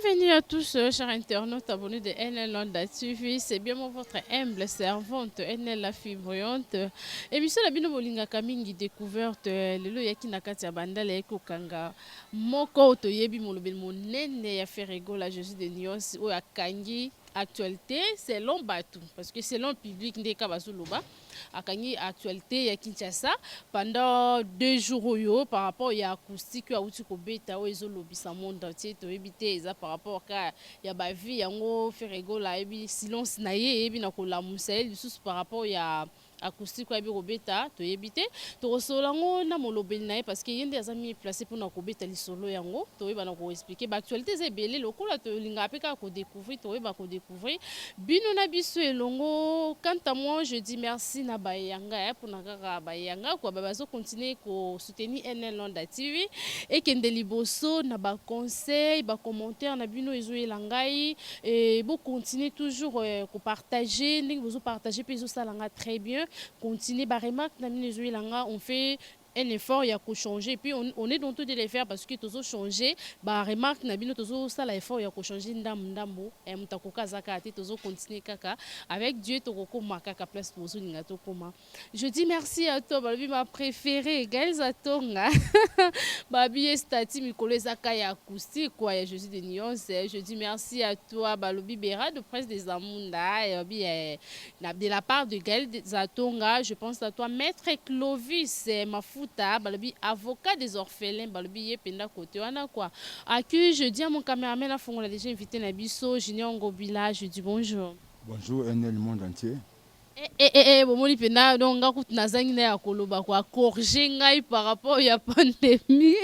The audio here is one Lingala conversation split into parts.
Bienvenue à tous, chers internautes abonnés de NL Onda TV. C'est bien moi, votre humble servante, NL la fibrante. Émission la bino bolinga kamingi découverte. Lelo yaki nakati ya bandala yako kanga. Moko to yebi molobel monene ya ferego la Jésus de Nyos o ya kangi actualité selon Batou parce que selon public ndeka bazuluba akangi actualité ya Kinshasa pendant 2 jours oyo par rapport ya acoustique ya uti ko beta o ezolobisa monde entier to ebité eza par rapport ka ya ba vie yango ferego la ebi silence na ye ebi na ko la musel lisusu par rapport ya acoustique ya bi kobeta to yebite to solango na molobeli na ye parce que yende azami placé pour na kobeta lisolo yango to yeba na ko expliquer ba actualité ze belé lokola to linga peka ko découvrir to yeba ko découvrir bino na biso elongo. Quant à moi, je dis merci na bayanga pour na kaka bayanga quoi bazo continuer ko soutenir NL Onda TV et kende liboso na ba conseil ba commentaire na bino ezoyela ngai et bo continuer toujours ko partager ndenge bozo partager puis ezosalanga très bien. Continuer ba remarque na bino ezoyela nga on fait un effort il y a qu'au changer puis on est dans tout de les faire parce que tous changer bah remarque na bino tous ça l'effort il y a qu'au changer ndambo et mutakoka zakati tous continuer kaka avec Dieu to koma kaka place pour zo ninga to koma. Je dis merci à toi babi ma préférée Gaël Zatonga babi stati mikolo ezaka ya acoustique quoi ya Jésus de Nyons. Je dis merci à toi balobi Bera de presse des Amunda et de la part de Gaël Zatonga. Je pense à toi maître Clovis ma balobi avocat des orphelins balobi ye penda côté wana quoi. À qui je dis à mon caméraman la fongola déjà invité na biso Junior Ngobila. Je dis bonjour. Bonjour NL le monde entier. Bomoni penda donc nga kutu nazangi na ya koloba quoi corriger ngai par rapport ya pandémie.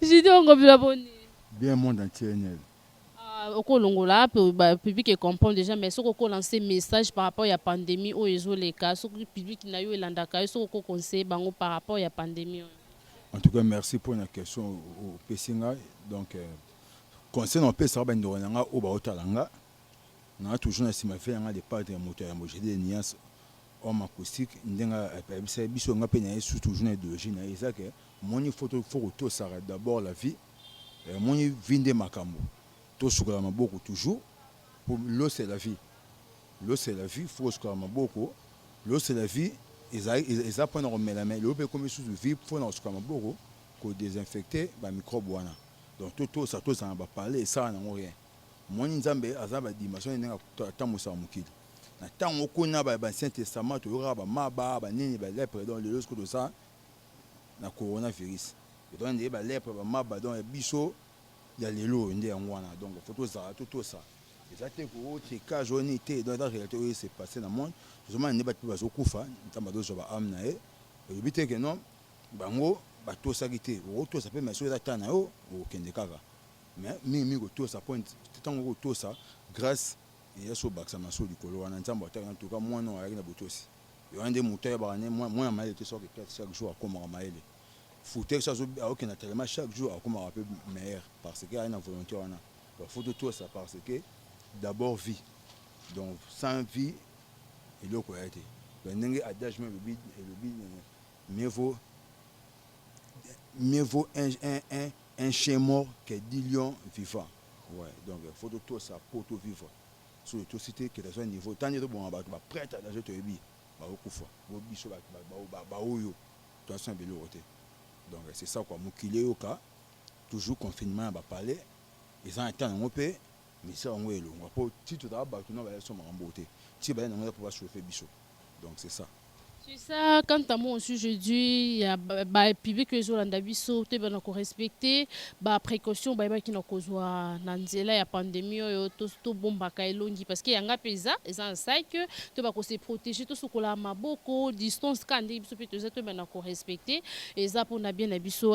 Junior Ngobila boni. Bien monde entier NL. Au longola le public comprend déjà mais ce qu'on lancer message par rapport à la pandémie au les cas ce que le public n'a eu landaka ce qu'on conseille bango par rapport à la pandémie. En tout cas merci pour la question au Pessinga donc conseil on peut savoir ben on au baotalanga on a toujours estimé faire un départ de moteur à mojer des nuances homme acoustique ndenga c'est biso nga pena sous toujours idéologie na isa que mon photo faut ça d'abord la vie mon vinde makambo tout ce que l'on a beaucoup toujours pour l'eau c'est la vie, l'eau c'est la vie, faut ce que l'on a beaucoup, l'eau c'est la vie, ils apprennent à remettre la main, l'eau peut comme sous vie, faut ce que l'on a beaucoup, pour désinfecter les microbes. Donc tout ça on va parler et ça n'a rien. Moi nzambe azaba dimension n'est pas tant musa mukili. Na tant on connaît ba Ancien Testament to yora ba maba ba nini ba lèpre dans le risque de ça na coronavirus. Et donc des ba lèpre ba maba dans biso il y a les lots donc photo ça tout ça exactement pour autre cas jaune était dans la réalité c'est passé dans le monde justement ne pas pas okufa ntamba dozo ba amna e bité que non bango ba to ça gité to ça peut mais sur la tana o kende kaka mais mi ko to ça point tant ko to ça grâce et ya so baksa na so likolo wana ntamba ta en tout cas moi non avec na botosi yo ande moteur ba ne moi mal était sur chaque jour comme maele foutre ça aucun tellement chaque jour comme un peu meilleur parce qu'il y a une volonté on a il faut de tout ça parce que d'abord vie donc sans vie il y a quoi été ben adage même le mieux vaut un chien mort que 10 lions vivants ouais donc il faut de tout ça pour tout vivre sur le tout cité que dans un niveau tant de bon ba prêt à l'âge de bi ba okufa bo biso ba oyo to ça belo roté. Donc c'est ça quoi mukile au cas toujours confinement va parler ils ont été en paix mais ça on est long pour titre d'abord tout non va être en beauté si ben on va pouvoir chauffer biso donc c'est ça. C'est ça, quant à moi aussi, je dis, il y a le public que je biso, tu vas respecter, bah précaution, bah qui n'a causé nanzela ya pandémie, tout bon baka elongi parce que y a un paysan, ils ont ça que tu vas se protéger, tout ce qu'on a maboko, distance quand biso peut te vas respecter et ça pour na bien na biso.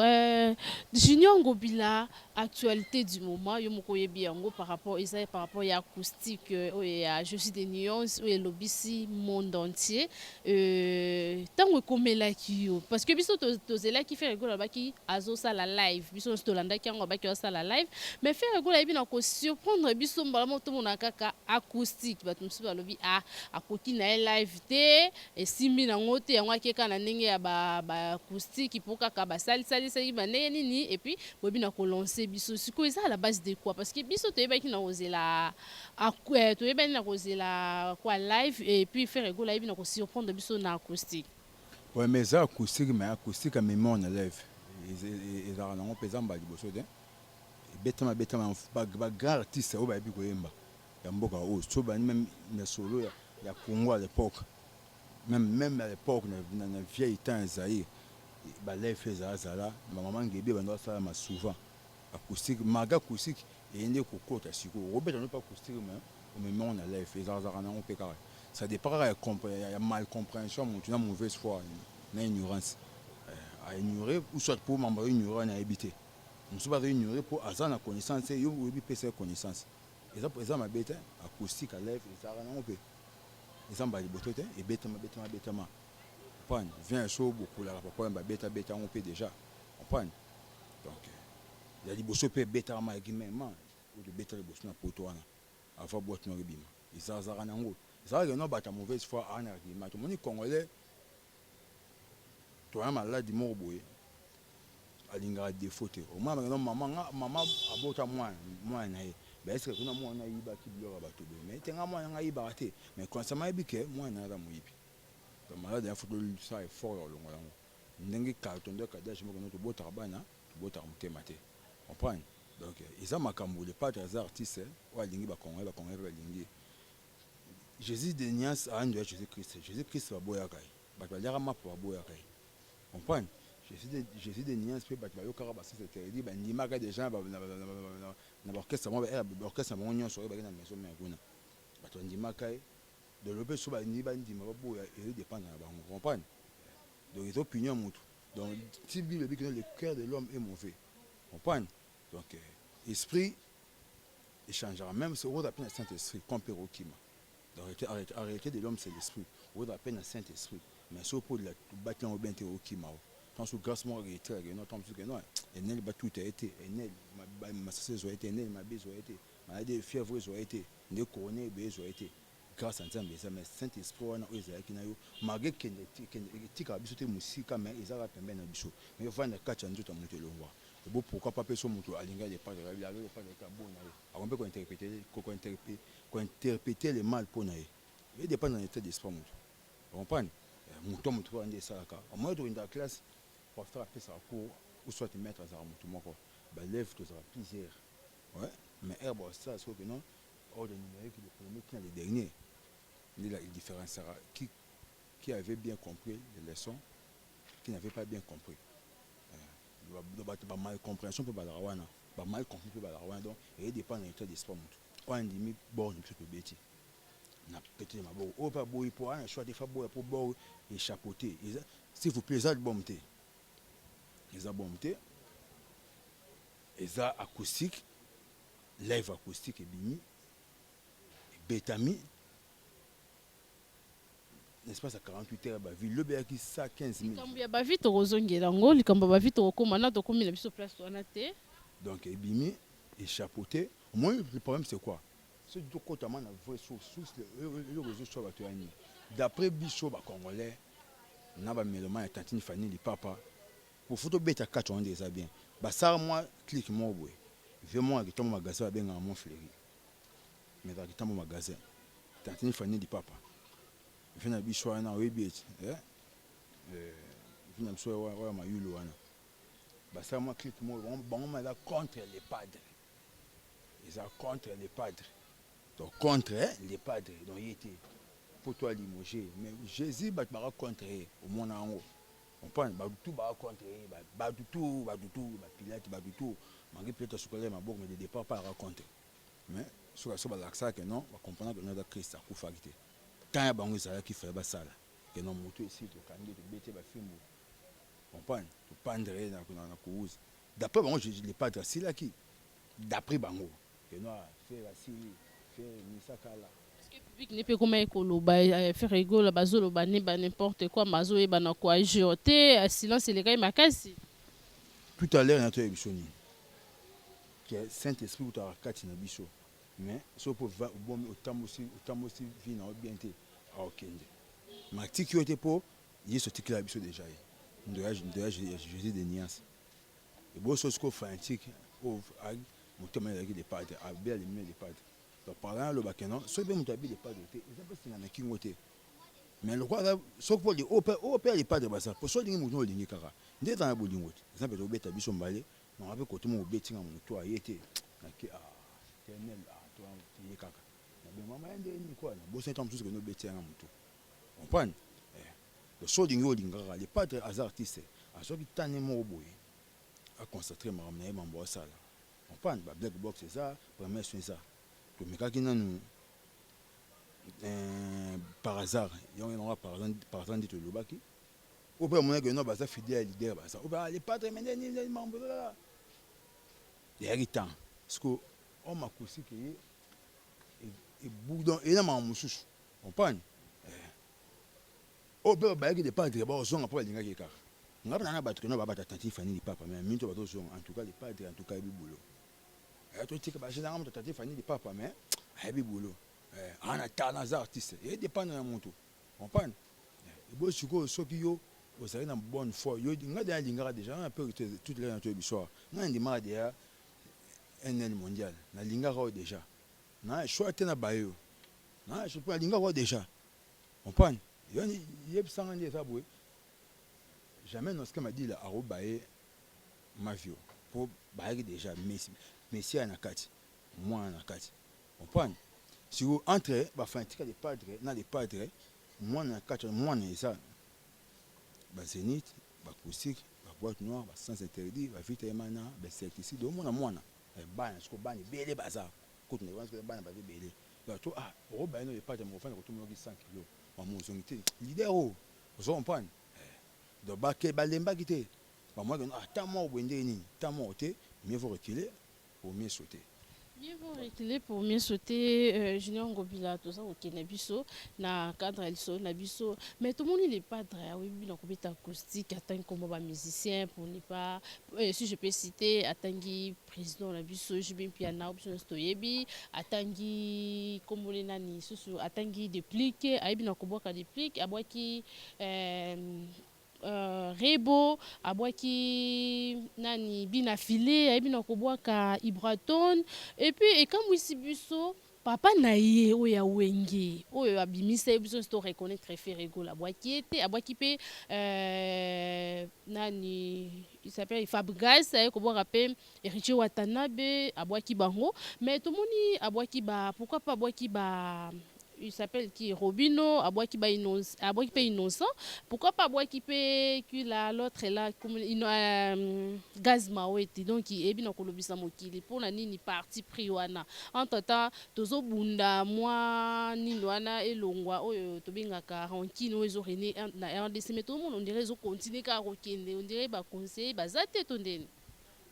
Junior Ngobila, actualité du moment, yo moko yebi yango par rapport à acoustique, je suis des nuances, le lobby monde entier. ntango ekomelaki yo parce que biso tozelaki faire egolo abaki azosala live biso nyonso tolandaki yango abaki azosala live mais faire egolo ayebi na kosurprendre biso mbala moko tomona kaka acoustique bato mosusu balobi akoki na ye live te esimbi nango te yango akeka na ndenge ya baacoustique mpo kaka basalisalisaki bandenge nini et puis boyebi na kolance biso sikoyo eza à la base de quoi parce que biso toyebaki na kozela toyebani na kozela kwa live et puis faire egolo ayebi na kosurprendre biso na acoustique. Ouais, mais ça acoustique, mais acoustique à mémoire on élève. Ils ont un peu d'emballage de choses. Bêtement, bagarre artiste au baby koyemba. Il y a beaucoup de choses. Même les solos, il y a Congo à l'époque. Même à l'époque, dans le vieil temps, Zaïre, balai faisait ça là. Ma maman Gébé, on doit ça souvent. Acoustique, maga acoustique, et il y a des cocottes à Siko. Robert, on n'a pas acoustique, mais au mémoire on élève. Ils ont un peu carré. Ça dépend, il y a mal compréhension, tu as mauvaise foi, une ignorance. À ignorer, ou soit pour m'embarquer ignorer, on a habité. On ne peut pas ignorer pour avoir la connaissance, et il faut faire connaissance. Et ça, ma bête, acoustique à lèvres, et ça, on peut. Et ça, les bottes, et bêtement. On prend, vient un show, beaucoup là, pourquoi bêta, on peut déjà. On prend. Donc, il y a des bosses, bêta, ou de bêta, les bosses, pour toi, avant boîte, non, bim. Et ça, ça, on a ça va pas mauvaise foi en argument. Tout le monde congolais, tu as malade du morboé, à l'ingra des fautes. Au moins, maman a beau à moi, ben est-ce que nous avons un iba qui bloque à bateau? Mais tu as un iba raté. Mais quand ça m'a dit que moi, n'a pas mouillé. Le malade a foutu ça est fort au long. N'engue carton de cadage, moi, notre beau travail, beau travail maté. On prend. Donc, ils ont ma camboule, pas des artistes, ou à l'ingi, congolais, l'ingi. Jésus de Nias a un Jésus-Christ. Jésus-Christ va boire. On comprend. Jésus de Nias peut battre le carabas. C'est dit, il y a des gens dans l'orchestre. L'orchestre, on y a sur la maison. On dit, de l'opé sur la niba, il dépend de la banque. On comprend. Donc, les opinions montent. Donc, si le cœur de l'homme est mauvais. On comprend. Donc, l'esprit, il changera. Même ce qu'on appelle le Saint-Esprit, compère au Kima. La réalité de l'homme, c'est l'esprit. On a peine un Saint-Esprit. Mais ce pour le bâtiment au bien au Kimao. Tant que grâce moi réalité, tant que non, et n'est pas tout a été, et n'est ma saison a été, ma bise a été, ma des fièvres a été, des couronnées a été. Grâce à ça, mais Saint-Esprit, on a qui n'a eu, malgré qu'il y a des musiques, mais ils ont rappelé un bichot. Mais il faut un catch en tout à monter le roi. Et bon, pourquoi pas personne monte à l'ingénieur des pas de la vie, pas de cabot, on peut interpréter les mal pour naïe. Il dépend de l'état d'esprit. On comprend. Mouton me trouve en salaka. Au moins dans la classe, pour faire appeler ça cours, ou soit mettre à mouton. Lève tous à plusieurs. Ouais. Mais herbe, ça, c'est que non. Or, le numérique, le premier qui est le dernier. Il y a une différence. Qui avait bien compris les leçons, qui n'avait pas bien compris. Mal compréhension pour Balawana. Mal compris pour Balawana. Donc, il dépend de l'état d'esprit. On a dit, bon, je peux bêter. Na pété ma boue au pas boue pour un choix des fabots pour boire et chapeauter s'il vous plaît ça de bombe les a bombé les a acoustique live acoustique et bimi et bétami n'est-ce pas ça 48 heures ba ville le béa qui ça 15 000 kambu ya ba vite rozongela ngo likambo ba vite okoma to komila biso place wana te donc et bimi et chapeauter au moins le problème c'est quoi. C'est du côté de la vraie source, le réseau sur la Tuani. D'après Bichot, les Congolais, n'a pas mélomane et tantine Fanny, les papas. Pour photo bête à 4 ans déjà bien. Bah ça, moi, clique moi, oui. Vraiment, avec ton magasin, bien à mon fléri. Mais avec ton magasin, tantine Fanny, les papas. Je viens à Bichot, on a un bête. Je viens à Bichot, on a un yulo. Bah ça, moi, clique moi, on est là contre les padres. Ils sont contre les padres. Donc contre les padres, donc il était pour toi limogé. Mais Jésus va contre au monde en haut. On prend tout contre, tout, Pilate, tout. Malgré peut-être ce que les mabouk, mais de départ pas raconter. Mais sur l'accent que non, on va comprendre que notre Christ a coupé. Quand il y a des gens qui font ça, que non, moto ici, tu as des bêtises, tu comprends, tu pendre dans la cause. D'après moi, je les padres, c'est là qui, d'après Bango, que non, faire la Syrie. Misakala. Depuis que comment ekoloba faire rigolo bazolo ba ne ba n'importe quoi mazo e ba na quoi jeter silence les gars makasi. Tout à l'heure, notre émission, qui est Saint-Esprit ou ta kati na biso. Mais so pour va bon autant aussi vie na bien té à okende. Ma tiki était pour y so tiki la biso déjà. Jésus des nuances. Et bon chose qu'on fait un tiki au ag motema la des padres à bien les des padres. Donc parlant le bakeno, so bien mutabi des padres té, ils appellent ça na kingote. Mais le roi so pour les au père les padres basa pour so dingi muno dingi kaka. Ndé dans la bolingote. Exemple to beta biso mbalé, on avait côté mon beti nga muto a yete. Na ki a tenel a kaka na be mama ende ni quoi na bo sentam tous que no beti nga mutu comprendre le so dingo lingara les padres as artistes a so bitane mo boye a concentrer ma ramener mambo sala comprendre ba black box c'est ça première c'est ça to meka ki nanu par hasard yon on va par exemple dit le baki au père mon que no ba ça fidèle leader ba ça au ba les padres mais ni mambo là héritant parce que on m'a cousi que et boudon et na mamususu comprendre o be ba ki de padre ba zonga pour linga ki kaka ngaba na ba tukeno ba tati fani di papa mais minto ba to zonga en tout cas les padres en tout cas bibolo to tika ba jena ngam tati fani di papa mais bibolo ana tana za artiste et dépend na monto comprendre et bo siko soki yo ozali na bonne foi yo ngada linga déjà un peu toute la nature bisoir na ndima déjà NN mondial na linga ko déjà na choix te na bayo na je peux linga ko déjà comprendre yoni yeb sanga ndi ça boy jamais non ce que m'a dit là aro baye mafio pour baye déjà messi na kati moi na kati comprendre si vous entre ba fantika des padres na les padres moi na kati moi na ça ba zénith ba acoustique ba boîte noire ba sans interdit ba vite emana ba insecticide au mona bana siko bana belé bazar côté ne pense que bana ba belé donc to o ba no pas de mo fa ko to mo 100 kg wa mo so ngité leader o so comprendre donc ba ke ba lemba kité ba moi que tant mo bwende ni tant mo té mieux vaut reculer pour mieux sauter. Mieux vaut reculer pour mieux sauter. Junior Ngobila, tout ça, ok, Nabiso, na cadre Elso, Nabiso. Mais tout le monde n'est pas très, oui, bien, on peut acoustique, atteindre comme un musicien pour ne pas, si je peux citer, atteindre président Nabiso, je bin piano, option stoyebi, atteindre comme on est nani, atteindre des pliques, aïe bien, on peut des pliques, aboiki, Rebo abwaki nani bina filé abina kobwaka Ibraton et puis et comme wisi biso papa na ye oya wenge oyo abimisa biso sto reconnaître préféré go la abwaki était abwaki pe nani il s'appelle Fabregas kobwaka pe Richie Watanabe abwaki bango mais tout moni abwaki ba pourquoi pas abwaki ba il s'appelle qui Robino Abouaki ba innocent Abouaki pe innocent pourquoi pas Abouaki pe qui là l'autre là comme Gaz Mawete donc il est bien kolobisa mokili pour na nini parti pris wana entre temps tozo bunda moi nini wana elongwa oyo tobengaka rankine oyo rené na RDC mais tout le monde on dirait zo continuer ka rokende on dirait ba conseiller ba zate tondeni.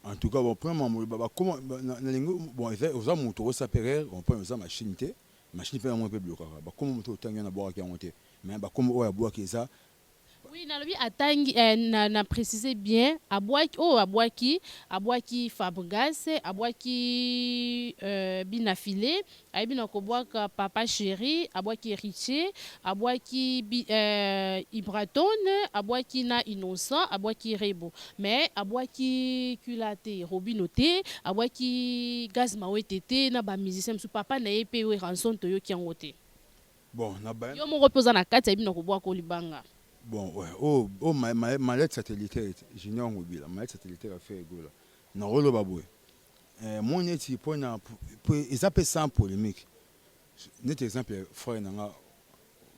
En tout cas bon premièrement comment na lingo bon aux amoto ça pérer on prend aux machine té machine pe mo pe bloquer ba comme moto tangi na boka ki monter mais ba comme oya boka ça oui na lobi atangi na préciser bien abwaki Fabregas abwaki binafilé abina ko bwaka papa chéri abwaki Richie abwaki Ibraton abwaki na innocent abwaki Rebo mais abwaki kulate Robinoté abwaki Gaz Mawete na ba musicien su papa na yepe we ranson to yo ki ngote bon na ba yo mo reposa na kati abina ko bwaka libanga. Bon, ouais. Ma lettre satellitaire, Junior Ngobila, ma lettre satellitaire a fait égo là. Non, Rolo Baboué. Mon éti, pour ils appellent ça en polémique. Net exemple, frère Nanga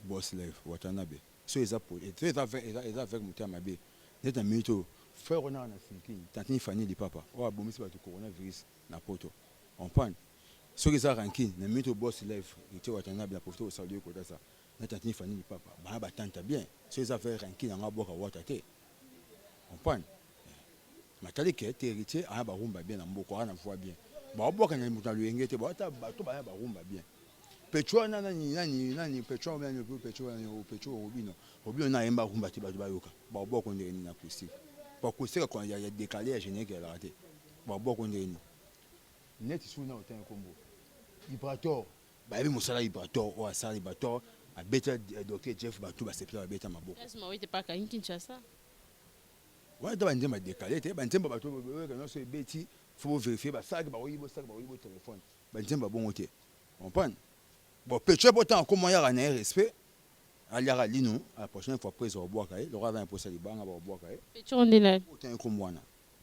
Boss Life, Watanabe. So, ils appellent, ils avec Moutamabe. Net un mytho. Frère Renard na Sinki, Tantini Fanny di Papa. Oh, abomis par le coronavirus, na poto. On prend. So, ils ont ranking, na mytho Boss Life, il était Watanabe, la profité au salut, côté ça. Natani Fanny di Papa, bah tante bien. Ces affaires ranking en aboka watate. Comprendre? Matali qui est héritier, ah bah rumba bien, en boko, on voit bien. Bah boka na muta luengete, bah ta bah to bah rumba bien. Pecho nani pecho nani pecho Robino na yemba rumba ti ba yoka. Ba boko ndeni na acoustique. Ba acoustique quand il y a décalé géné qui a raté. Ba boko ndeni. Net sous na autant combo. Vibrator. Ba bi musala vibrator o asala vibrator a beta docteur Jeff Batu ba sepla beta maboko. Est-ce que moi, tu pas qu'à Kinshasa? Ouais, dans un débat décalé, tu sais, bah toi, quand on se bêtit, faut vérifier, bah ça, bah oui, téléphone, bah tiens, bah bon, ok, on comprend. Bon, peut-être pourtant, comment il y a un respect, à l'ira lino, à la prochaine fois, après, au bois caillé, l'aura va imposer les bancs, au bois caillé. Tu en es là. Autant comme moi,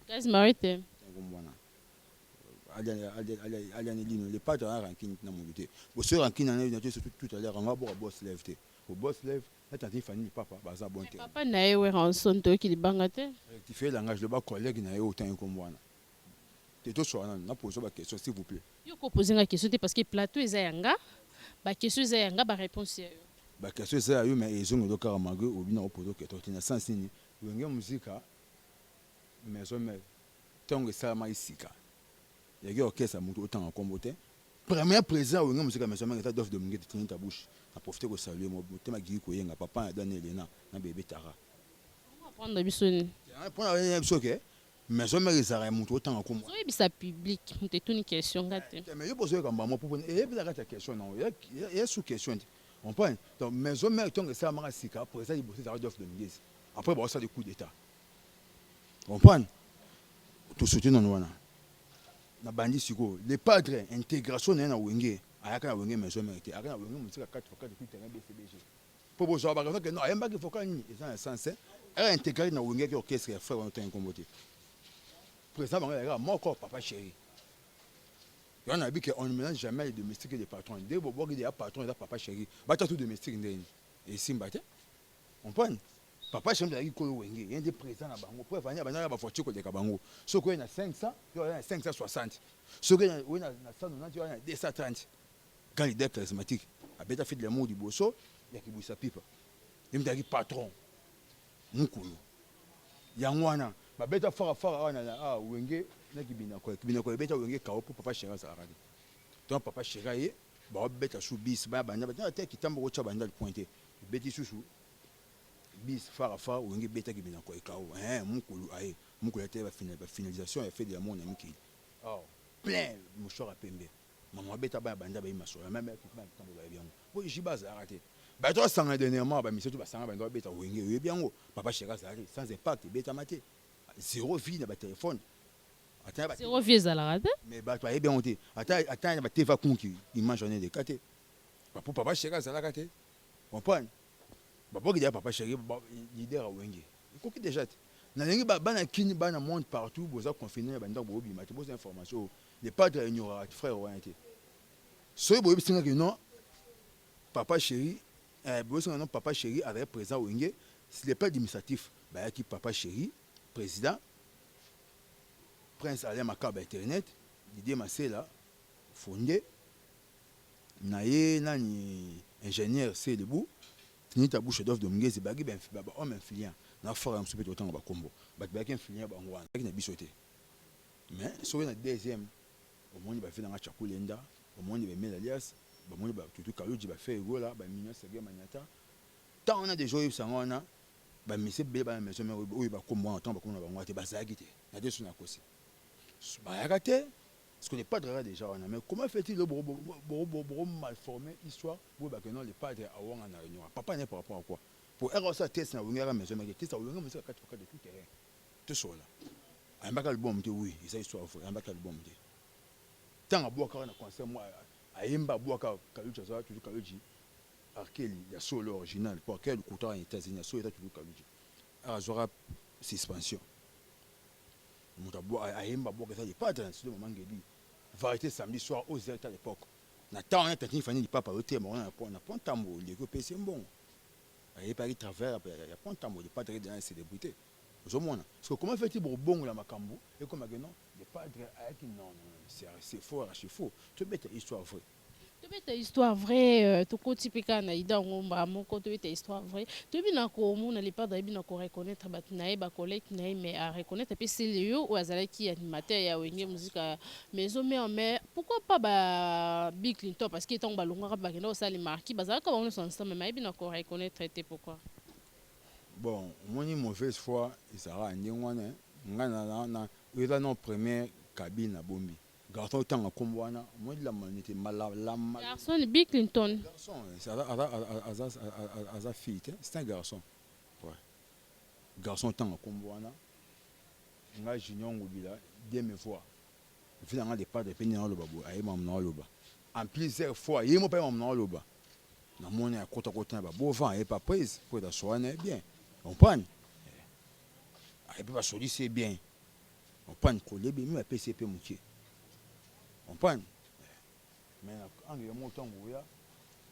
Qu'est-ce que moi, tu comme moi, allez, lino, les pas de la rancune, n'a monté. Bon, ce rancune, on a tout à l'heure, on va boire boss lève, au boss lève, attendez, Fanny, papa, bah ça, bon, papa n'a eu un son de qui est bangate. tu fais langage de bas collègue, n'a eu autant comme moi. Tu es tout sur un, n'a posé ma question, s'il vous plaît. Je vais poser une question parce que le plateau est yanga. La question est yanga, la réponse est. La question est yanga, mais ils ont le cas à Mago, ou bien au poteau qui est au Tina Sansini. Vous avez une musique, mais je me tant que ça m'a ici. Il y a un orchestre à monter autant en comboté. Premier président, vous avez une musique, mais je me suis d'offre de me tenir ta bouche. À profiter de saluer mon thème qui est un papa a donné Léna, un bébé Tara. On va prendre la bisonne. Prendre la bisonne, ok? Mais je me suis monté autant en comboté. Oui, c'est public. On te une question. Mais je pose une question. Et puis la question, non, il y a sous question. On prend. Donc, mais je me suis ça m'a ici, président, il bosse à d'offre de me après, bon, ça des coups d'État. On prend. Tout soutien non wana. Na bandi siko les padres intégration na wenge ayaka na wenge mais jamais été ayaka na wenge musika 4 fois 4 depuis terrain BCBG pour bozo ba que non ayamba ki foka ni ils ont sens elle intégrer na wenge qui orchestre ya frère on t'en comboté président banga ya mon corps papa chéri on a dit que on ne mélange jamais les domestiques et les patrons dès bobo qui est patron et papa chéri ba tout domestique ndeni et simbate on prend. Papa chéri a dit que il y a des présents là-bas. On peut venir à la voiture de Kabango. Ce qu'il y a 500, il y a 560. Ce qu'il y a 190, il y a 230. Quand il est charismatique, il a fait de l'amour du bosso, il y a qui bouge sa pipe. Il me dit patron. Moukoulou. Il y a un wana. Ma bête fara ah wenge na kibina ko bête wenge ka pour papa chéri ça arrête. Donc papa chéri ba bête sous bis ba banda ba te kitambo ko chabanda pointé. Bête sous bis fara ou ngi beta ki bina ko ekao mukulu aye mukulu ate ba finalisation ya fait de mon ami ki oh plein mouchoir à pembe maman beta ba banda ba imaso même ki ba tambo ba bien bo jiba za arrêter ba to sanga dernièrement ba monsieur to ba sanga ba beta wengi we bien go papa cheka ça sans impact beta maté zéro vie na ba téléphone attends ba zéro vie za la rade mais ba to bien oté attends ba teva konki image journée de kate ba pour papa cheka ça la kate comprendre Babo qui papa chéri leader à Wenge. Il faut que déjà na ngi ba na kini ba na monde partout boza confiné ba ndako bobi ma boza information les padres ignorant frère orienté. So bobi singa que non papa chéri boza non papa chéri avec président Wenge si les pas administratif ba qui papa chéri président prince Alain Makaba internet l'idée Masela fondé naye nani ingénieur c'est debout ni ta bouche d'offre de mungezi bagi ben baba homme influent na fora msupe autant ba kombo ba bagi influent ba ngwana na bisoté mais so na deuxième au monde ba fait na chakulenda au monde ba mel alias ba monde ba tutu kaluji ba fait gola ba minyo sege manyata tant on a des jours sangona ba mise be ba maison mais oui ba kombo en temps ba kombo ba ngwate ba zagité na desu na kosi ba yakate parce qu'on n'est pas de déjà on a mais comment fait-il le mal formé histoire pour que non les padres à on en réunion papa n'est par rapport à quoi pour erreur ça test na winga maison mais test na winga mais 4 fois de tout terrain tout ça là un bac album oui ça histoire faut un bac album tant à boire quand on concert moi à yemba boire kaluji ça toujours kaluji arkeli ya solo original pour quel couteau aux États-Unis solo toujours kaluji azora suspension à yemba boire ça les padres sur le moment ngeli variété samedi soir aux États à l'époque. Na temps on a technique fani di papa roté mais on a point tambo les go PC bon. Ay pas travers il y a point tambo de pas de dans célébrité. Au moins parce que comment fait-il pour bon la makambo et comme non les padres avec non c'est faux archi faux. Tu bête histoire vraie. tobeta histoire vraie tokoti mpe kaka na ida ngomba moko tobeta histoire vraie toyebi na komona lepadre ayebi na koreconnaitre bato na ye bacollecte na ye mais areconnaitre mpe sele yo oyo azalaki animateur ya wenge muzika maison mare mais pourquoi pas ba Bill Clinton parce que ntango balongwaka bakenda kosala marki bazalaka bango nyonso ensemble mais ayebi na koreconnaitre te pourquoi Bon, omoni mauvaise foi ezalaka ndenge wana ngai na eza na première cabine na bombi garçon otanga nkombo wana omoni lamanite malama garçon Bill Clinton garçon aza fille te c'est un garçon ouais. Garçon otanga nkombo wana ngai junior ngobila deme fois vi nanga depart epe nde naloba boye ayeba mna aloba en plusieurs fois ye mo mpe ayeba mna aloba namoni akotakota na babovan ayepa prise po edasoa na ye bien comprendre ayebi basolisi ye bien comprendre kolebi mi bapesi ye mpe mokie comprendre mais angele mo ntango oya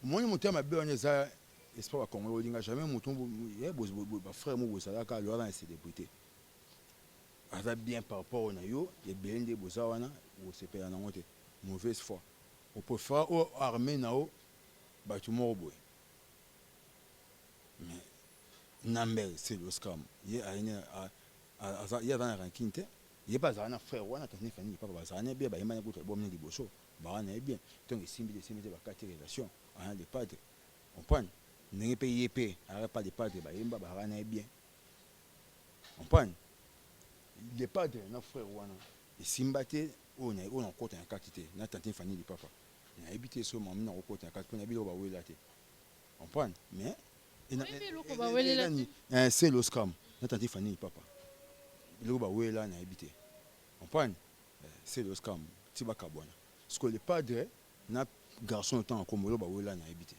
omoni moto ya mabe wana eza espoir bakongole olinga jamais moto bafrère mo bozalaka aloa na célébrité aza bien par rapport na yo ebele nde boza wana osepela nango te mauvaise foi opofera oyo armé na yo bato moko boye mais Nambel c'est l'oscam ye aza na ranking te ye mpe azala na frère wana tani fani papa bazala na bien bayembani kuta bomne liboso baa na ye bien ntongo esimbi te bakati relation ana de padre comprendre ndenge mpe ye mpe ara pas de padre bayemba baa na ye bien comprendre le padre na frère wana esimba te oyo na okota na kati te na tante fani papa nayebi te so mami na okota na kati mpo nayebi loko bawela te comprendre mais c'est l'oscam na tante fani papa loko bawela nayebi te comprendre c'est l'oscam ti bakabwana parce que le padre na garçon otango akombo loko bawela nayebi te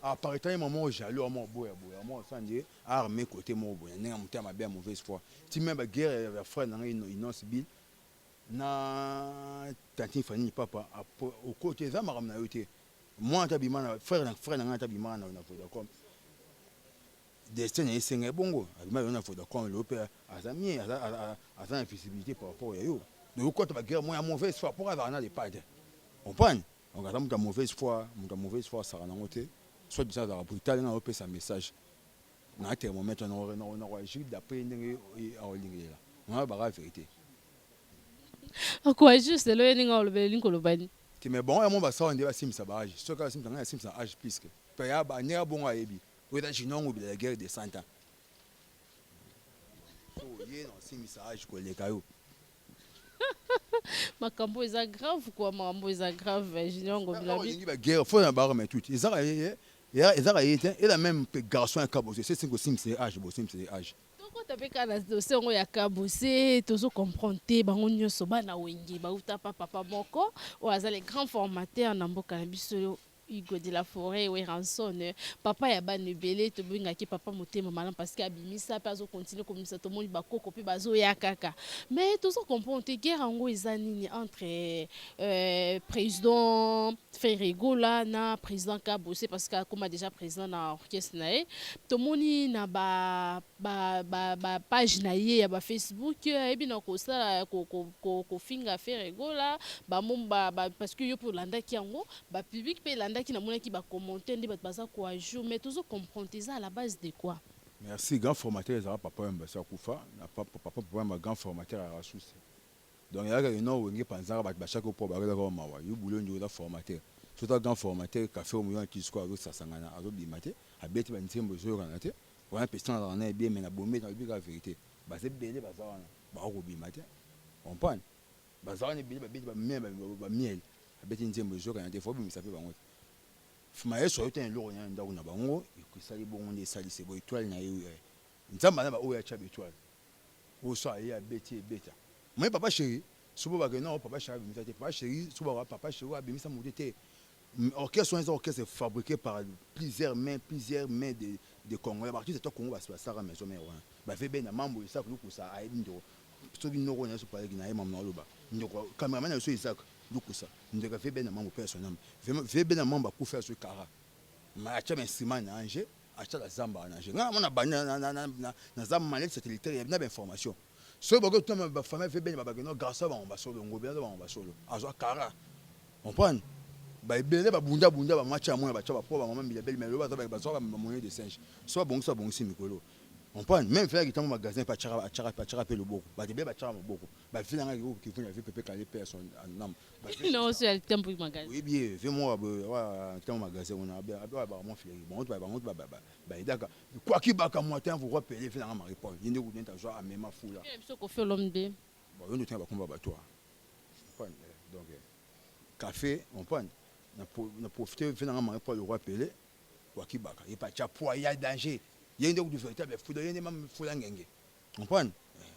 aparetant ye mama ojalo ama oboya boya ama osandi arme côté moko boya ndenge moto ya mabe ya mauvaise foi ti même baguerre ya frère na ngai inonce bill na tantine fanini papa okoti eza makambo na yo te mwana tabima na frère na ngai tabima na vodacom destin na ye esenga ebongo abima yo na vodacom lelo mpe aza mie aza na visibilité par rapport ya yo donc okota baguerre moko ya mauvaise foi mpo azala na le padre comprendre donc ata moto ya mauvaise foi asaka nango te soit bisa azaka brutal nga opesa message na thermomètre na koagir d'après ndenge aolingelela nga baka vérité akoagir selo ye ndenge olobeli kolobani te mais bon yamo basala nde basimbisa baage soki asimisa ngai asimbisa age puisque mpe ndenge abongo ayebi oyo eza jinongo bila ya guerre de 100 ans so ye na osimbisa age koleka yo makambo eza grave quoi makambo eza grave junior ngobila bi ba guerre faut na barre mais tout ezaka ye te et la même garçon ya kabose c'est cinq osimbisa age bosimbisa age tokota mpe kaka na dossier yango ya kabose tozokomprendre te bango nyonso bana wenge bauta pa papa moko oyo aza le grand formateur na mboka na biso Hugo de la Forêt we ranson papa ya bana ebele tobengaki papa motema malamu parce que abimisa mpe azokontinue komimisa tomoni bakoko mpe bazoya kaka mais tozocomprendre te guerre yango eza nini entre président Ferregola na président Kabose parce que akoma déjà président na orchestre na ye tomoni na page na ye ya bafacebook ayebi na kosala kofinga Ferregola parce que yo mpe olandaki yango bapublic mpe elandaki namonaki bacommentaire nde bato baza koajour mais tozocomprendre eza à la base de quoi. Merci grand formateur ezala papa yamba sakufa na papa yamba grand formateur ya rasusi donc yaka ino wenge panzaka bato bachaka mpo bakelaka mawa yo bulo ndio eza formateur sota grand formateur café omoyo kisiko azosasangana azobima te abeti banzembo ezoyokana te wana pestan azala na ebie me na bombe na lobi kaka vérité baza ebele baza wana bakokobima te comprendre baza wana ebele babeti bamiel abeti nzembo ezoyokana te fo bimisa mpe bango te mayeso oyo tene eloko na ndako na bango ekosali bongo nde esalise bo étoile na ye nzambe ana baoyo atya baétoile oyo so aye abeti ebeta moi papa chéri sobo bakende non papa chéri abimisa te papa chéri sobo papa chéri oyo abimisa moto te orchestre wana eza orchestre fabriqué par plusieurs mains de Congolais baartiste to Congo basala maison mère wana bafe be na mambo esaka lukusa ayebi ndeko soki noko na so paleki na ye mambo na oloba ndeko cameraman na so esaka lukusa ndeko fe be na mambo personnel fe be na mambo akufa so kara ma acha instrument na anje acha la zamba na anje nga mona bana na zamba manette satellitaire ya na information so bako to ba famille fe be na ba no grâce ba solo ngobela ba solo azo kara comprendre ba ebele ba bunda ba match à moi ba tchaba po ba maman bilabel mais ba ba so ba moyen de singe so bon si mikolo comprendre même faire qui magasin pa tchara pe le boko ba de ba tchara boko ba fina nga ki funa vi pepe kale personne en âme non c'est le temps pour magasin oui bien fais moi wa temps magasin on a ba mon fille bon ba idaka quoi qui ba ka moi temps vous rappeler fina nga ma répondre yende ku nta so a même fou là so ko fait l'homme de bon on tient ba combat ba toi donc café on prend na profiter finalement ma pas le roi Pelé quoi qui baka et pas chapois il y a danger il y a une de véritable fou il y a même fou la ngenge on prend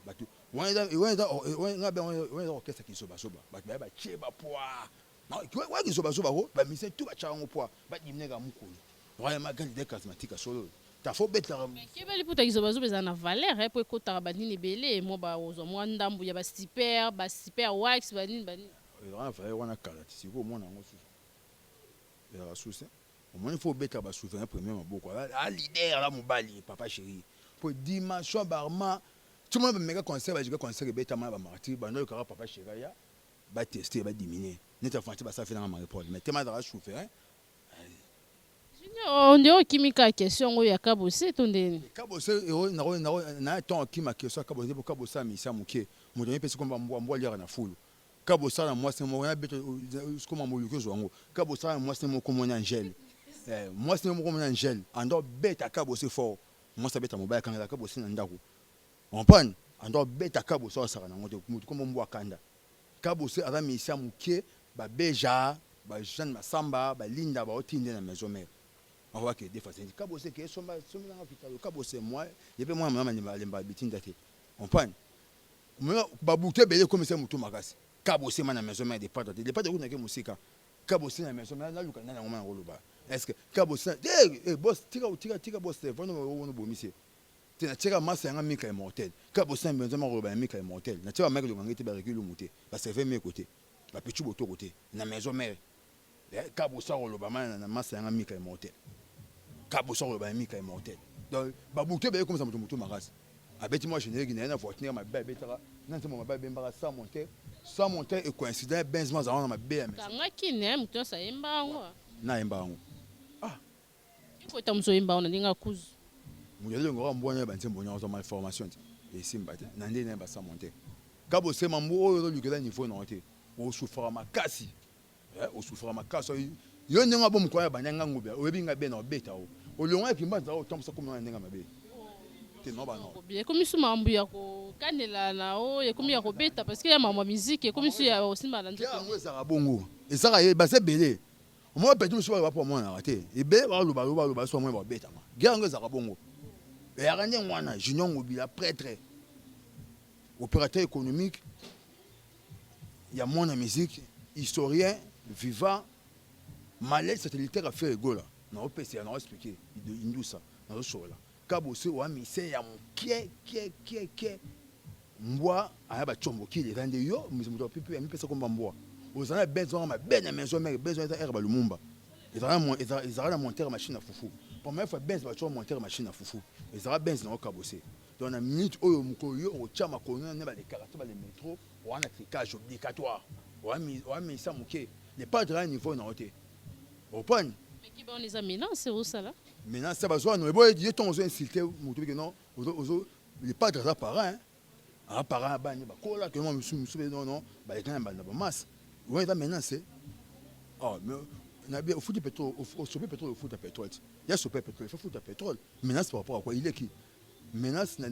batu on orchestre qui soba batu ba cheba poa non quoi qui soba ko ba mise tout ba chango poa ba dimnega mukulu vraiment candidat charismatique solo ta faut bettre ke bali puta ki soba za na valeur pour ko tarabani belé mo ba ozo mo ndambu ya ba super wax bani on a caractère si vous mon ango la souci au moins il faut bettre ba souverain premier maboko a leader la mobali papa chéri pour dimension barma tout le monde méga concert ba jiga concert beta ma ba martyr ba no kara papa chéri ya ba tester ba diminuer neta fanti ba ça fait dans ma report mais tellement dans la souverain on dit kimika question ya kabose tondeni kabose na ton kima question kabose pour kabose misa muke mo donner pesi komba mbwa lira na fulu kabosa na moi c'est mon beto comme moluko zongo kabosa na moi c'est mon comme angel moi c'est mon comme angel ando beta kabose fort moi ça beta mobile kanga kabose na ndako on prend ando beta kabosa sara na ngoto comme mbwa kanda kabose ara misa muke ba beja ba jeune masamba ba linda ba otinde na maison mère on voit que des fois c'est kabose que somba na afrika kabose moi yebe moi mama ni ba bitinda te on prend ba bouté belé comme c'est mutu makasi kabose na maison mère des pas de kuna ke musika kabose na maison mère na luka na ngoma ngoloba est-ce que kabose boss tika boss téléphone no bomise tena tika masa nga mika immortel kabose na maison mère ngoloba mika immortel na tika meka ngangete ba rekulu muté ba se fait mes côtés ba petit boto côté na maison mère kabose ngoloba na masa nga mika immortel kabose ngoloba mika immortel donc ba bouté belé comme ça mutu makasi abeti moi je n'ai na voiture ma belle betara nan te mo ma belle mbara sans monter et coïncident benzema za na ma belle kanga kine mutu sa imbango na imbango ko tamso imbango na ndinga kuzu muyele ngora mbona ba ntembo nya zo ma formation et simba te na ndine ba sans monter kabo se mambo oyo lukela niveau na te o souffra makasi o souffra makasi yo ndinga bo mkoya banyanga ngubya oyebinga be na obeta o longa kimbanza o tamso kuma ndinga mabe bien comme ça mambu ya ko kanela na o e comme ya ko beta parce que ya mama musique comme ça ya aussi malandi ya ngo ça bongo et ça ba se belé moi peut-être je va pour moi na raté et be ba lo so moi ba beta ma ya ngo ça bongo et ya ngane mwana junior ngobila prêtre opérateur économique il y a mon musique historien vivant malais satellitaire à faire gola na OPC na expliquer de indusa na so là kabose wa mise ya mukie kie mbwa ayaba chombo kile rende yo muzo pipi ya mipesa komba mbwa ozana besoin ma bene maison mère besoin ta herba lumumba ezara monter machine à fufu pour moi faut benz ba chombo monter machine à fufu ezara benz na kabose dans la minute oyo mukoyo o chama kono ne ba les caractères ba les métro wana tricage obligatoire wa mise mukie les pas de niveau na hote au point mais qui bon les amis c'est où ça là maintenant ça va soit non boy dit ton zo insulter mutu que non les pas de parents hein parents ba ni ba kola que moi non ba les gens ba na ba masse ouais maintenant c'est mais na bien au foot pétrole au super pétrole au foot à pétrole il y a super pétrole il faut foot à pétrole menace par rapport à quoi il est qui menace na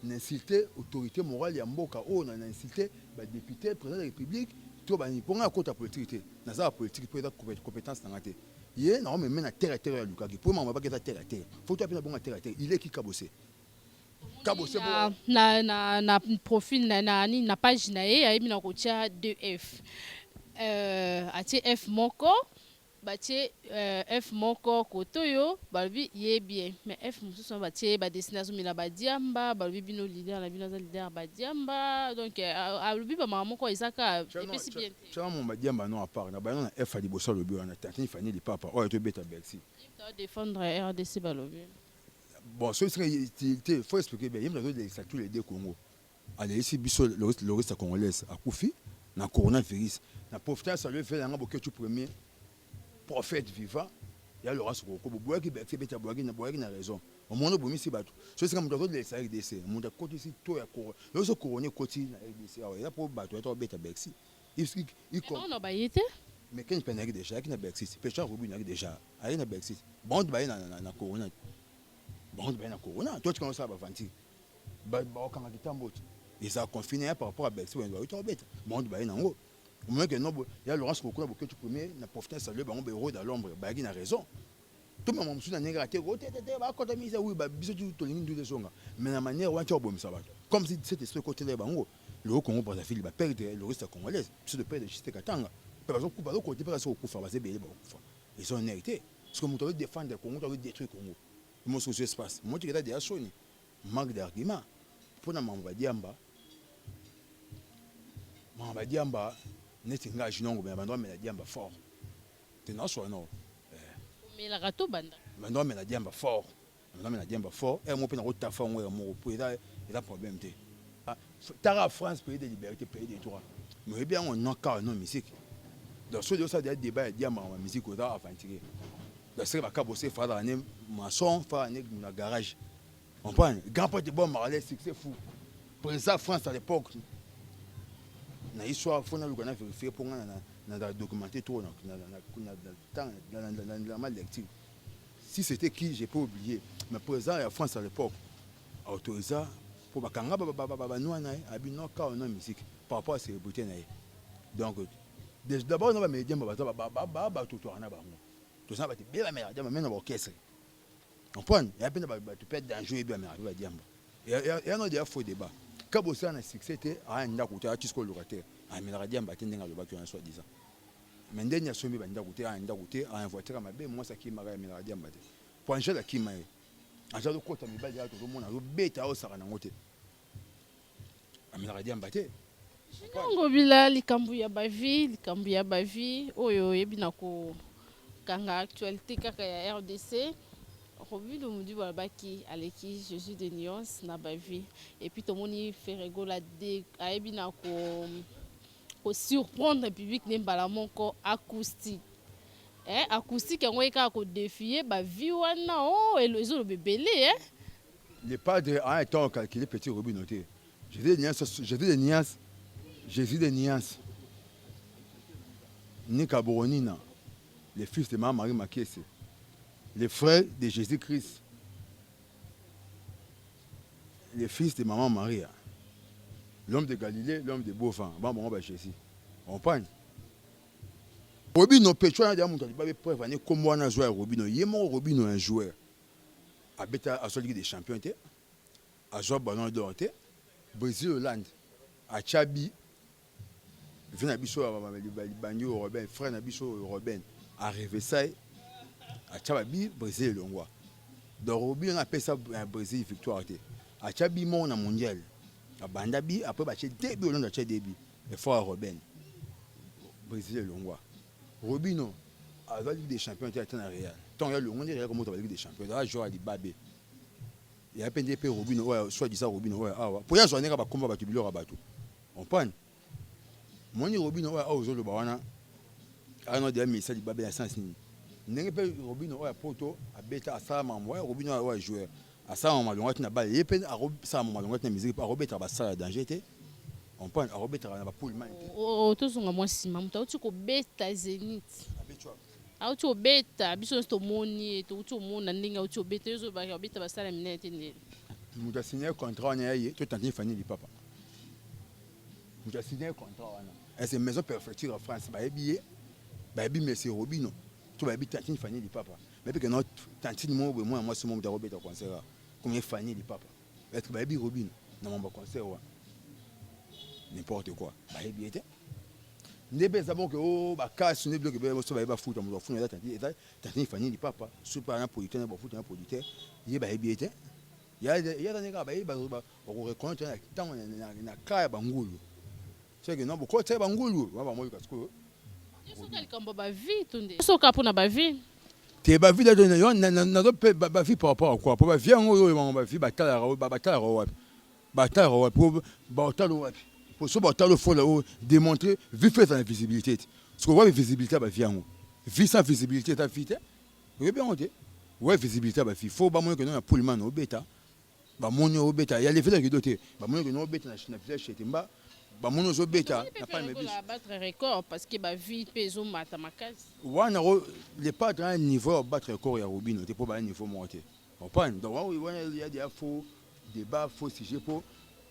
insulter autorité morale ya mboka na insulter ba député président de la république to ba ni ponga côté politique na za politique pour compétence na ngate yé non mais na terre ya luka ki pour mama ba keta terre faut to apena bonga terre il est qui kabose na profil na page na ye ayebi na kotia 2F atie F moko batie F moko kotoyo balobi ye bien mais F mosusu batie ba destination mila badiamba balobi bino leader na bino za leader badiamba donc alobi ba mama moko ezaka epesi bien te chama mon badiamba non à part na ba na F ali bossa lobi on a tantini fani li papa o to beta Bercy doit défendre RDC balobi bon ce serait il faut expliquer bien il me donne tous les deux Congo allez ici biso le reste congolaise akufi na coronavirus na profiter saluer fait nga boke tu premier prophète vivant ya Laurent Sokoko boya ki Bercy beta boya na raison au monde bomi si bato so c'est comme dans les RDC monde côté si to ya ko yo so couronner côté na RDC ya pour bato ya beta Bercy il on a bayete mais quand il peine déjà qui na Bercy pêcheur Robin déjà ari na Bercy bon ba na corona bon ba na corona toi tu commences à avancer ba kanga kitambo et ça confiné par rapport à Bercy on doit être bête bon ba na ngo au moins que non il y a Laurence Kokona que tu premier na profiter saluer ba héros dans l'ombre ba qui na raison tout le monde na nega te roté ba côté mise oui ba biso tu tolingi de songa mais la manière où tu as bomisa ba comme si cet esprit côté de bango le Congo pour sa fille ba perdre le reste congolaise c'est de perdre juste Katanga par exemple ba côté pas ça ku fa ba c'est belé ba ku fa ils ont hérité parce que mon doit défendre le Congo doit détruire le Congo mon souci espace moi tu regarde déjà soni manque d'argument pour na mamba diamba neti nga jinongo mais bando mais la diamba fort te non so non mais la rato banda bando mais la diamba fort et mon pe na rota fort mo pour il a problème te tara France pays de liberté pays des droits mais bien on non car non musique donc ce ça des débat diamba en musique au da aventurer donc c'est ba kabosé fa dans ne maçon fa ne na garage on prend grand pote bon marlais succès fou président France à l'époque na histoire faut na lugana vérifier pour na documenter tout dans ma lecture si c'était qui j'ai pas oublié mais président de France à l'époque autorisé pour bakanga ba noa na abino ka na musique par rapport à ces beautés na donc d'abord on va me dire ba tout na ba tout ça va te bien mais même dans l'orchestre on prend il y a peine ba tu peux être dangereux bien mais ba diamba et on a des faux débat quand vous avez un succès, à un côté, à Tisco locataire, à Méladia, Batending à l'Obac, soit disant. Mais il y a soumis à un côté, à un voiture à ma baie, moi, ça qui m'a Méladia. Pour un jeu qui m'a eu. Un jeu de côté, à mes balles, tout le monde a bête à Osaranote. À Méladia, Baté. Ngobila, Likambuya Bavi, Oyo, Ebinako, Kanga, actualité, Kaka, RDC. Robi de Moudi Walbaki, Aleki, Jésus de Nuance, Nabavi. Et puis, tout le monde fait rigoler à Ebina pour surprendre le public n'est pas la monco acoustique. Acoustique, on est qu'à défier, bah, vie ou non, et le bébé, Les padres ont un temps calculé petit Robi noté. Jésus de Nuance, Nika Boronina, les fils de Marie Makese. Les frères de Jésus-Christ, les fils de Maman Maria, l'homme de Galilée, l'homme de Beaufort, Jésus. On prend. Robino Pechoua, il y a un preuve comme moi, un joueur Robino. Il y a Robino un joueur. À la Ligue des Champions, à jouer ballon d'or, Brésil, Hollande, à Tchabi, Venabiso, Banyo, Robin, frère Nabiso, Robin, à Révesailles. À Tchabi, Brésil, Longwa. Donc, Robi, on appelle ça un Brésil victoire. À Tchabi, mon mondial. À Bandabi, après, il y a début, on a début. Il faut à Robin. Brésil, Longwa. Robino, à la Ligue des Champions, il y a un réel. Tant il y a le monde, il y a comme la Ligue des Champions. Il y a un joueur à Babé. Il y a un PNDP Robino, soit dit ça Robino. Pour y avoir un combat, il y a un bateau. On prend. Mon Robino, le Bawana. Il y a un message de Babé à Saint-Denis. N'est pas Robino à Poto, à Beta, à Sama, Robino à joueur. À Sama, on a balle, et peine à Sama, on a musique, à Robert à Bassa, danger. On prend à Robert à la poule. Oh, tous sont à moi, si maman, tu as Beta Zénith. Ah, tu as Beta, Bisson Stomoni, tu as mon ending, tu as Beta, tu as Beta Bassa, la minette. Nous avons signé un contrat, on est tout en train de finir du papa. Nous avons signé un contrat, c'est une maison préfecture en France, mais c'est Robino. Tu vas habiter tantine famille du papa mais parce que notre tantine moi ce moment de Robert concert comme famille du papa être baby Robin dans mon concert n'importe quoi baby était ne pas savoir que oh ba casse ne bloque ba ba foot on foot tantine famille du papa super un producteur ba foot un producteur il baby était il y a des gars baby on reconnaît tant na kaya bangulu c'est que non beaucoup c'est bangulu va moi parce que soka pour na vie. Tu ba vie là na vie par rapport à quoi pour vie on ba vie batala pour batala pour ce bâtard le faut là démontrer vivre dans la visibilité parce que ouais visibilité bah vient vie sans visibilité ta vie oui bien on dit ouais visibilité bah il faut pas moins que non pour le man au bêta bah mon au bêta il y a les faits qui doté bah mon que non bêta na flèche chez Timba bah mon au bêta n'a pas mais battre record parce que bah vie peso matamakazi ouais les pas dans un niveau battre record ya Robin t'es pas un niveau monté on prend donc il y a des faux débat faux sujet pour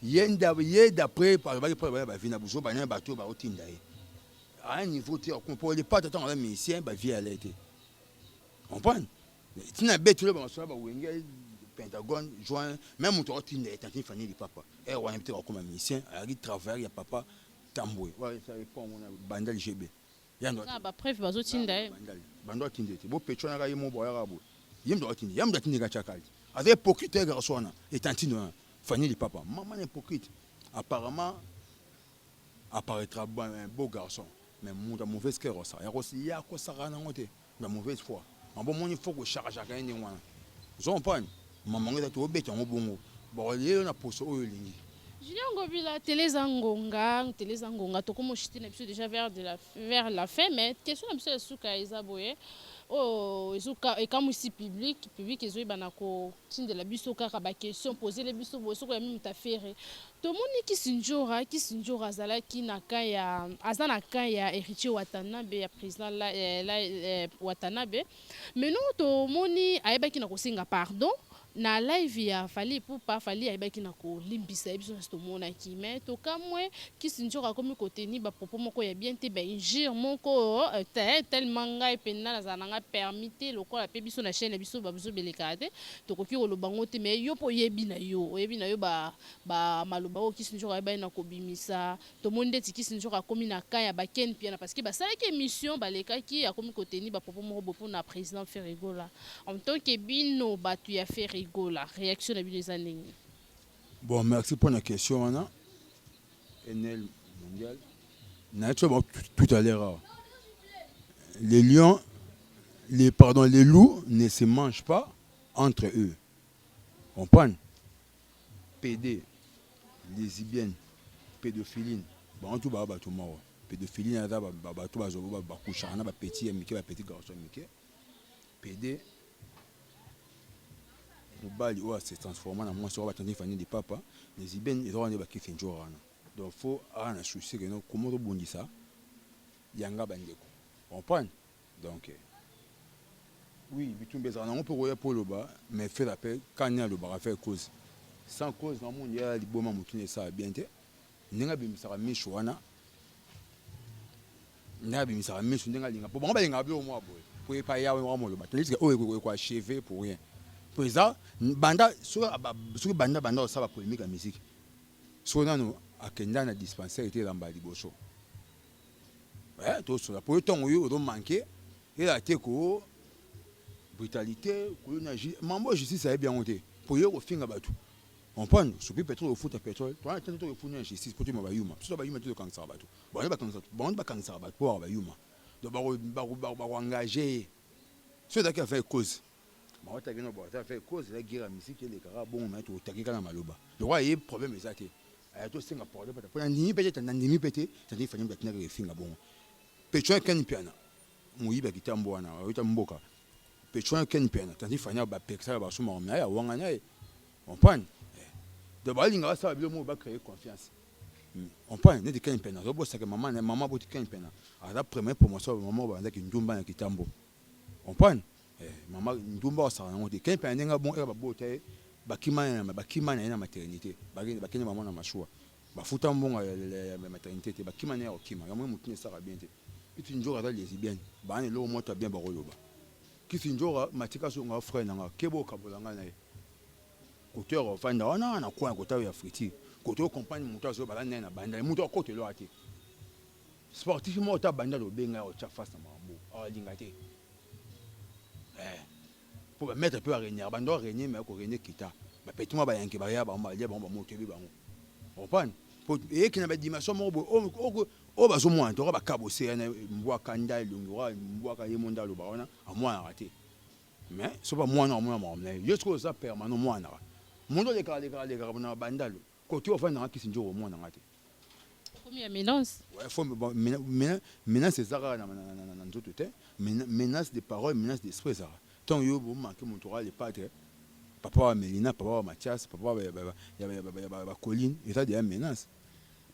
yenda d'après par exemple vie na buso ba na bateau ba otinda à un niveau tu comprends les pas tant les musiciens ba vie à l'été on prend tu n'as bête le bon ça ba wenge Pentagone joint même toi otinda et tanti fani papa et on a peut-être comme musicien à travailler ya papa tamboué ouais ça répond mon bandal GB yando ba preuve bazo tinda bandal tinde te bo pecho na ga yimo boya rabo yimdo otinda yamda tinda ga chakali avec hypocrite garçon et tanti no fani papa maman hypocrite apparemment apparaîtra un beau garçon mais mon mauvaise cœur ça il y a quoi ça rana ngote la mauvaise foi en bon mon il faut que charge à gagner wana je pas maman ngata to beta ngobongo bon lelo na poso oyo lingi Julien Ngobila télé zangonga to comme chiti na biso déjà vers la fin mais question na biso suka ezaboye oh ezuka ekamusi public ezoyeba na ko tindela biso kaka ba question poser les biso boso ko ya mimi tafere to moni kisinjora azalaki na kaya azana kaya héritier Watanabe ya président la Watanabe mais non to moni ayebaki na ko singa pardon na live ya fali pour pas fali ayebaki na ko limbisa biso to mona ki mais to kamwe kisinjora komi ko tenir ba propos moko ya bien te ba injure moko tellement ngai penna na zananga permité lokola pe biso na chaîne biso ba biso belekate to koki ko lobango te mais yo po yebi na yo ba maloba o kisinjora ba na ko bimisa to monde ti kisinjora komi na kaya ba ken piana parce que ba sala ki émission ba lekaki ya komi ko tenir ba propos moko pour na président Ferregola en tant que bino ba tu ya Ferregola la réaction de les années. Bon, merci pour la question, Anna. NL mondial. Tout à l'heure. Les lions, les loups ne se mangent pas entre eux. On prend PD, lesbienne, pédophilie. Bon, tout va tout mort. Pédophilie, tout va coucher, on a petit garçon, PD. Bali ou se transformer en moi sur batandi fani de papa les ibens ils ont ba kifi njora donc faut ana souci que non comment to bondi ça yanga bandeko on prend donc oui bitumbe ça on peut royer pour le bas mais fait l'appel quand il y a le bar faire cause sans cause dans monde il y a li boma mutune ça bien te ninga bimisaka misho wana na bimisaka misho ninga linga bon ba linga bio moi boy pour pas ya wa mo le bas tandis que o ko achever pour rien pour ça banda sur banda ça va polémique la musique sur nano akenda na dispensaire était dans bali boso ouais tout ça pour ton yo do manquer et la teko brutalité ko na mambo justice ça bien monté pour yo finga batu on prend sur pétrole au foot à pétrole toi tu to funu justice pour tu ma bayuma so bayuma tu kansa batu bon ba kansa batu pour bayuma do ba engager ceux qui a fait cause on a fait cause de la guerre à musique et les carabes bon mais tout taquer dans maloba le roi est problème exact à tout Singapour pour un nimi peut-être un nimi pété ça dit fallait que tu finga bon pecho ken piana muyi ba kitambo na wita mboka pecho ken piana ça dit fallait ba pexa ba suma na ya wanga na on prend de balinga ça bien mo ba créer confiance on prend ne de ken piana robo ça que maman boti ken piana à la première promotion maman ba ndaki ndumba na kitambo on prend maman ndumba ça on dit quand penenga bon era babote bakimana na maternité bakene maman na mashua bafuta mbonga ya maternité te bakimana ya okima yamwe mutune ça bien te itu njora za lesbienne bana lo moto bien bakoloba kisi njora matika so nga frère nga kebo kabolanga na koteur ofanda wana na kwa kotawe ya friti koto compagne muto so bala na banda muto kote lo ate sportivement ota banda lo benga o cha face na mambo alinga te pour mettre un peu à régner bando régner mais ko régner kita ba petuma ba yanke ba ya ba malia ba moto bi bango on prend pour et qui na ba dimension mo o ba so mo anto ba kabose na mbwa kanda lungwa mbwa ka yemonda lo ba ona a moi a raté mais so ba moi na mo na yesko ça permanent moi na mondo le kala na bandalo ko tu ofanda ki sinjo mo na ngate Comme il y a menace. Ouais, faut menace c'est ça dans notre temps. Menace de parole, menace d'esprit ça. Tant yo vous manquez mon tour les padres. Papa Mélina, papa Mathias, papa Colline, et ça des menaces.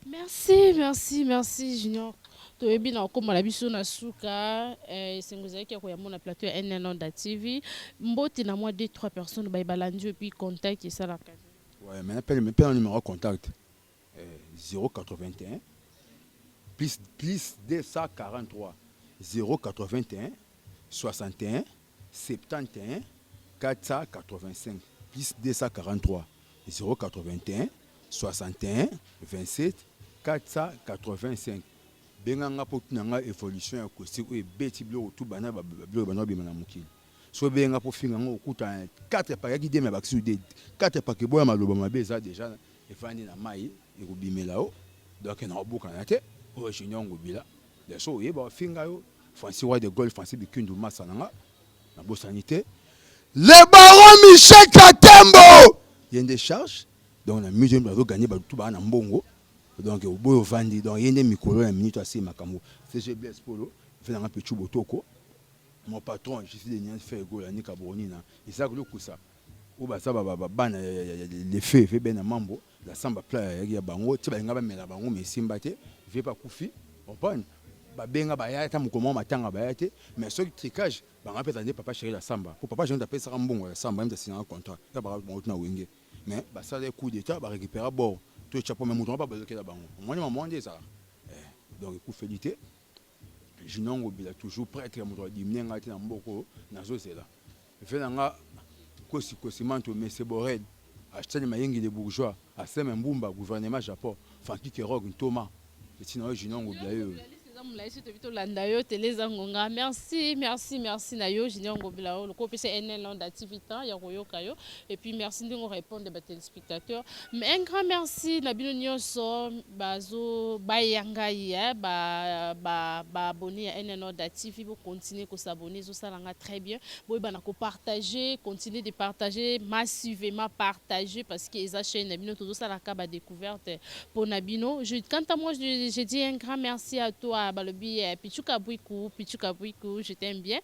Merci, merci, merci, Junior. Tu es bien comme la biso na suka, c'est vous avez qui a mon plateau NN Onda TV. Mboti na moi 2-3 personnes ba balandio et puis contact et ça la case. Ouais, mais appelle un numéro contact 081 plus 243 081 61 71 485 plus 243 081 61 27 485. Benganga potinanga évolution ya kosi ko ebeti bilo tout bana bilo bana bimana mukili. So benga po finga ngo okuta 4 pa yaki deme baksu de 4 pa ke boya maloba mabeza déjà efandi na mai ekubimela o. Donc na obuka na te o junior ngobila. De so yeba finga yo Francis Roy de Gaulle Francis Bikundu Masananga na bosanité. Le baron Michel Katembo. Il y a des charges. Donc, la musique va gagner tout bas en bongo. Donc, au bout de Vandi, donc il y a des micros, une minute assez macamo. C'est je blesse Polo. Je fais un petit botoko. Mon patron, je suis des niens fait go la nika bonina. Et ça, le coup ça. Ou bah ça, ban les faits, fait ben à mambo. La samba plat, il y a bango. Tu vas y avoir mais la bango, mais simbate. Je vais pas koufi. On prend. Benga bayata mukomo matanga bayate mais ce tricage ba ngapeza ndi papa chéri la samba pour papa je n'appelle ça mbongo la samba même signer un contrat ça ba bon na wenge mais ba ça des coups d'état ba récupérer bord tout chapeau même mouton pas bloquer la bango moi maman dit ça donc coup félité jinongo bila toujours prêtre mouton dit mnenga ti na mboko na zo c'est là fait nga kosi manto mais c'est borel acheter mayengi de bourgeois à sem mbumba gouvernement japon fanki kerog Thomas et sinon jinongo bila yo. Merci, merci, merci Nayo, Junior Ngobila, le groupe c'est NN Onda TV et puis merci de nous répondre aux téléspectateurs. Mais un grand merci Nabino Nyonso, Bazo, Bayanga, ba abonné à NN Onda TV pour continuer à s'abonner, ça l'a très bien. Bon, ben on partager, continuer de partager massivement partager parce que les chaîne Nabino tout ça la caba découverte pour Nabino. Quant à moi, je dis un grand merci à toi. Balobi Pichuka Bouikou, je t'aime bien.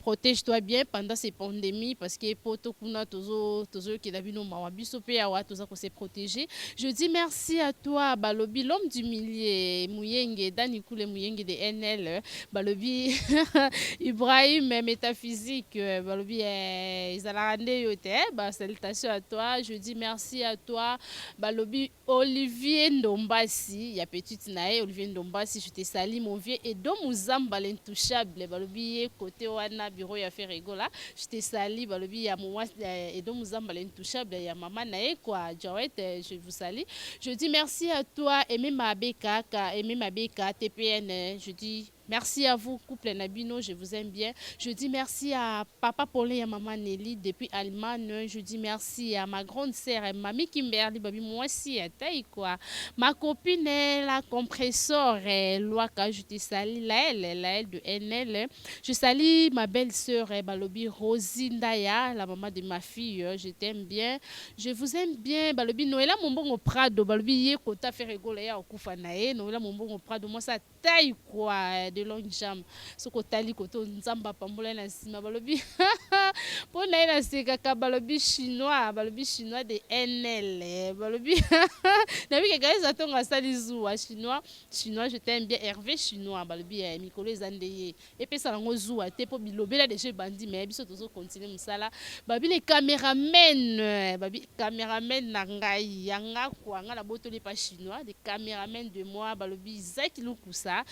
Protège-toi bien pendant ces pandémies parce que poto kuna tozo qui la bino mawabiso pe awa toza ko se protéger. Je dis merci à toi Balobi l'homme du milieu Muyenge Dani Koule Muyenge de NL Balobi Ibrahim métaphysique Balobi Izalande yote salutations à toi. Je dis merci à toi Balobi Olivier Ndombasi, ya petite nae Olivier Ndombasi, je te salue mon vieux et Edo Muzamba l'intouchable balobi côté wana bureau ya faire rigola, je te salue balobi ya moi Edo Muzamba l'intouchable ya maman nae quoi Joët, je vous salue. Je dis merci à toi Aimé Mabeka TPN, je dis merci à vous, couple Nabino, je vous aime bien. Je dis merci à papa Paulin et à maman Nelly depuis Allemagne. Je dis merci à ma grande sœur, mamie Kimberly, babi moi aussi, quoi. Ma copine, la compresseur, Loaka, je te salue, la elle de NL. Je salue ma belle-sœur, Balobi Rosindaya, la maman de ma fille, je t'aime bien. Je vous aime bien, Balobi Noëlla, mon bon au Prado, Balobi Ye, Kota Ferregola, ya Okufanae, Noëlla, mon bon au Prado, moi ça taille quoi. De longue jambe ce côté koto nzamba pambola na sima balobi pour na seka ka balobi chinois de NL balobi na bi ke gaisa tonga sali zuwa chinois je t'aime bien Hervé chinois balobi mikolo ezandeye et puis ça ngo zuwa te po bilobela de chez bandi mais biso tozo continuer musala babi les caméramen na ngai yanga kwa nga la botoli pa chinois des caméramen de moi balobi Zaki Lukusa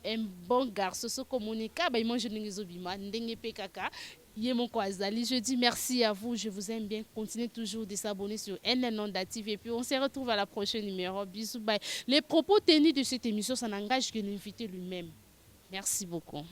un bon garçon se communica ba mange n'ingizobima ndenge pe kaka yemo ko azali. Je dis merci à vous, je vous aime bien, continuez toujours de s'abonner sur NN Onda TV et puis on se retrouve à la prochaine numéro. Bisous, bye. Les propos tenus de cette émission ça n'engage que l'invité lui-même. Merci beaucoup.